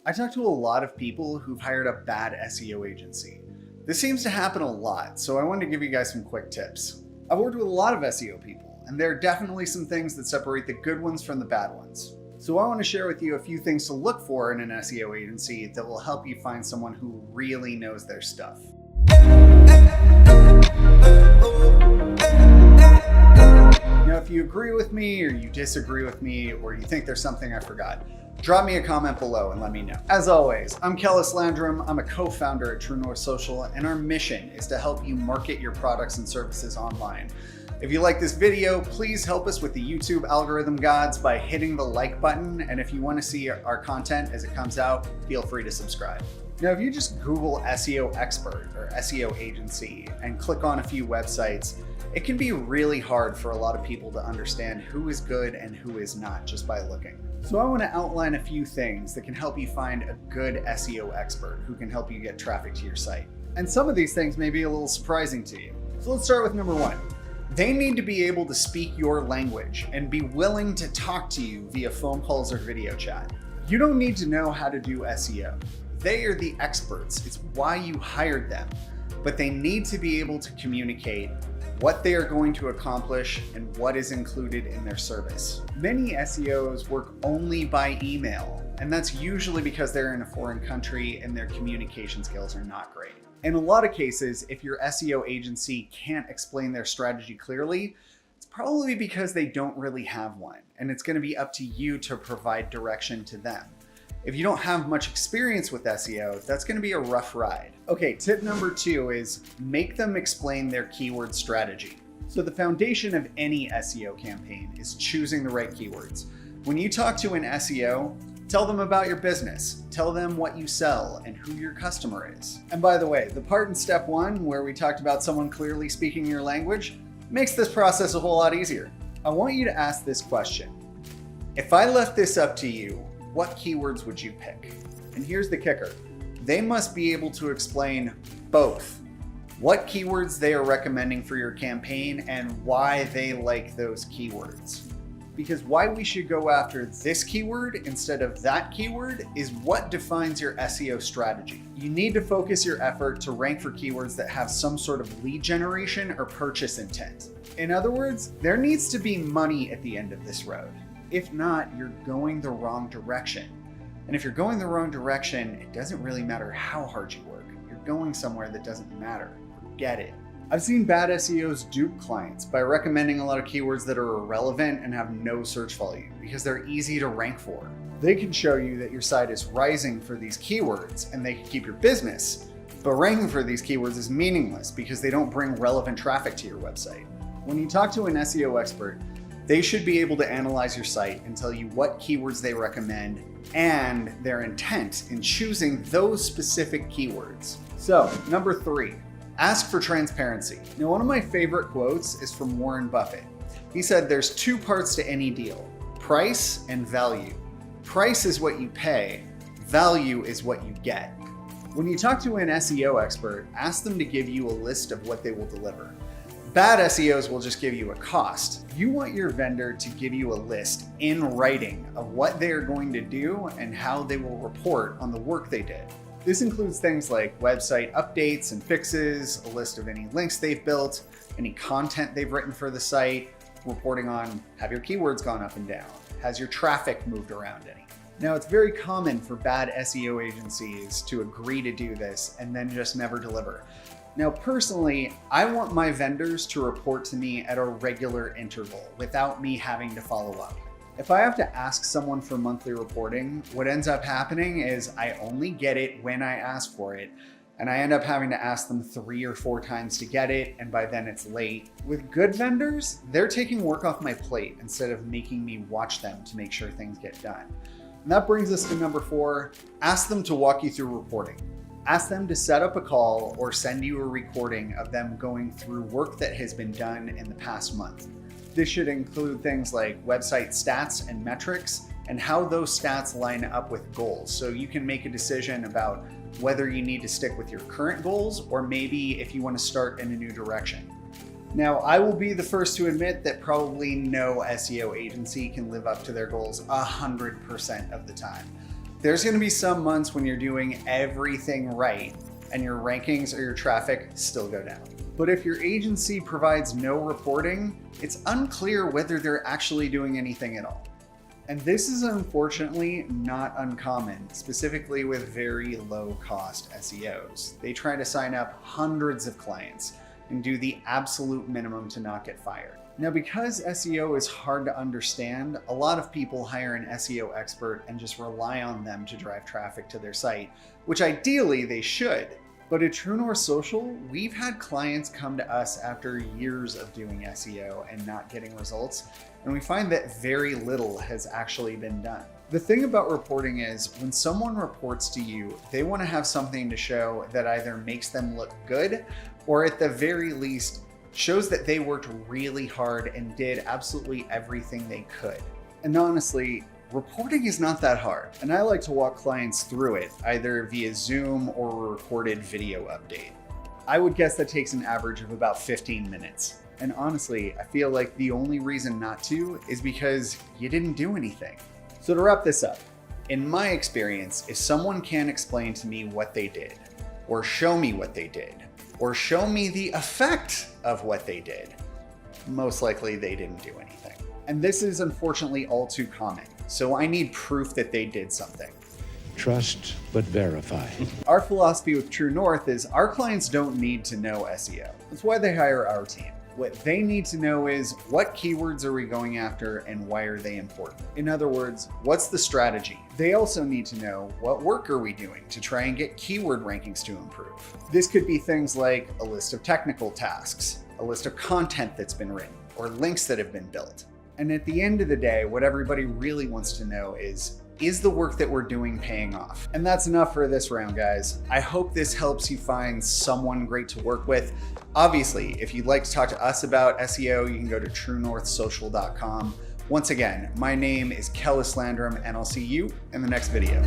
I talk to a lot of people who've hired a bad SEO agency. This seems to happen a lot, so I wanted to give you guys some quick tips. I've worked with a lot of SEO people, and there are definitely some things that separate the good ones from the bad ones. So I want to share with you a few things to look for in an SEO agency that will help you find someone who really knows their stuff. Now, if you agree with me or you disagree with me or you think there's something I forgot, drop me a comment below and let me know. As always, I'm Kellis Landrum. I'm a co-founder at True North Social, and our mission is to help you market your products and services online. If you like this video, please help us with the YouTube algorithm gods by hitting the like button. And if you want to see our content as it comes out, feel free to subscribe. Now, if you just Google SEO Expert or SEO agency and click on a few websites, it can be really hard for a lot of people to understand who is good and who is not just by looking. So I want to outline a few things that can help you find a good SEO expert who can help you get traffic to your site. And some of these things may be a little surprising to you. So let's start with number one. They need to be able to speak your language and be willing to talk to you via phone calls or video chat. You don't need to know how to do SEO. They are the experts. It's why you hired them. But they need to be able to communicate what they are going to accomplish and what is included in their service. Many SEOs work only by email, and that's usually because they're in a foreign country and their communication skills are not great. In a lot of cases, if your SEO agency can't explain their strategy clearly, it's probably because they don't really have one, and it's going to be up to you to provide direction to them. If you don't have much experience with SEO, that's going to be a rough ride. Okay, tip number two is make them explain their keyword strategy. So the foundation of any SEO campaign is choosing the right keywords. When you talk to an SEO, tell them about your business, tell them what you sell and who your customer is. And by the way, the part in step one where we talked about someone clearly speaking your language makes this process a whole lot easier. I want you to ask this question. If I left this up to you, what keywords would you pick? And here's the kicker. They must be able to explain both what keywords they are recommending for your campaign and why they like those keywords. Because why we should go after this keyword instead of that keyword is what defines your SEO strategy. You need to focus your effort to rank for keywords that have some sort of lead generation or purchase intent. In other words, there needs to be money at the end of this road. If not, you're going the wrong direction. And if you're going the wrong direction, it doesn't really matter how hard you work. You're going somewhere that doesn't matter. Forget it. I've seen bad SEOs dupe clients by recommending a lot of keywords that are irrelevant and have no search volume because they're easy to rank for. They can show you that your site is rising for these keywords and they can keep your business, but ranking for these keywords is meaningless because they don't bring relevant traffic to your website. When you talk to an SEO expert, they should be able to analyze your site and tell you what keywords they recommend and their intent in choosing those specific keywords. So, number three, ask for transparency. Now, one of my favorite quotes is from Warren Buffett. He said, there's two parts to any deal, price and value. Price is what you pay, value is what you get. When you talk to an SEO expert, ask them to give you a list of what they will deliver. Bad SEOs will just give you a cost. You want your vendor to give you a list in writing of what they are going to do and how they will report on the work they did. This includes things like website updates and fixes, a list of any links they've built, any content they've written for the site, reporting on have your keywords gone up and down, has your traffic moved around any. Now, it's very common for bad SEO agencies to agree to do this and then just never deliver. Now, personally, I want my vendors to report to me at a regular interval without me having to follow up. If I have to ask someone for monthly reporting, what ends up happening is I only get it when I ask for it, and I end up having to ask them 3 or 4 times to get it, and by then it's late. With good vendors, they're taking work off my plate instead of making me watch them to make sure things get done. And that brings us to number 4, ask them to walk you through reporting. Ask them to set up a call or send you a recording of them going through work that has been done in the past month. This should include things like website stats and metrics and how those stats line up with goals. So you can make a decision about whether you need to stick with your current goals or maybe if you want to start in a new direction. Now, I will be the first to admit that probably no SEO agency can live up to their goals 100% of the time. There's gonna be some months when you're doing everything right and your rankings or your traffic still go down. But if your agency provides no reporting, it's unclear whether they're actually doing anything at all. And this is unfortunately not uncommon, specifically with very low cost SEOs. They try to sign up hundreds of clients and do the absolute minimum to not get fired. Now, because SEO is hard to understand, a lot of people hire an SEO expert and just rely on them to drive traffic to their site, which ideally they should. But at True North Social, we've had clients come to us after years of doing SEO and not getting results, and we find that very little has actually been done. The thing about reporting is when someone reports to you, they want to have something to show that either makes them look good or at the very least shows that they worked really hard and did absolutely everything they could. And honestly, reporting is not that hard, and I like to walk clients through it, either via Zoom or a recorded video update. I would guess that takes an average of about 15 minutes. And honestly, I feel like the only reason not to is because you didn't do anything. So to wrap this up, in my experience, if someone can't explain to me what they did, or show me what they did, or show me the effect of what they did, most likely they didn't do anything. And this is unfortunately all too common. So I need proof that they did something. Trust but verify. Our philosophy with True North is our clients don't need to know SEO. That's why they hire our team. What they need to know is what keywords are we going after and why are they important? In other words, what's the strategy? They also need to know what work are we doing to try and get keyword rankings to improve. This could be things like a list of technical tasks, a list of content that's been written, or links that have been built. And at the end of the day, what everybody really wants to know is the work that we're doing paying off? And that's enough for this round, guys. I hope this helps you find someone great to work with. Obviously, if you'd like to talk to us about SEO, you can go to truenorthsocial.com. Once again, my name is Kellis Landrum, and I'll see you in the next video.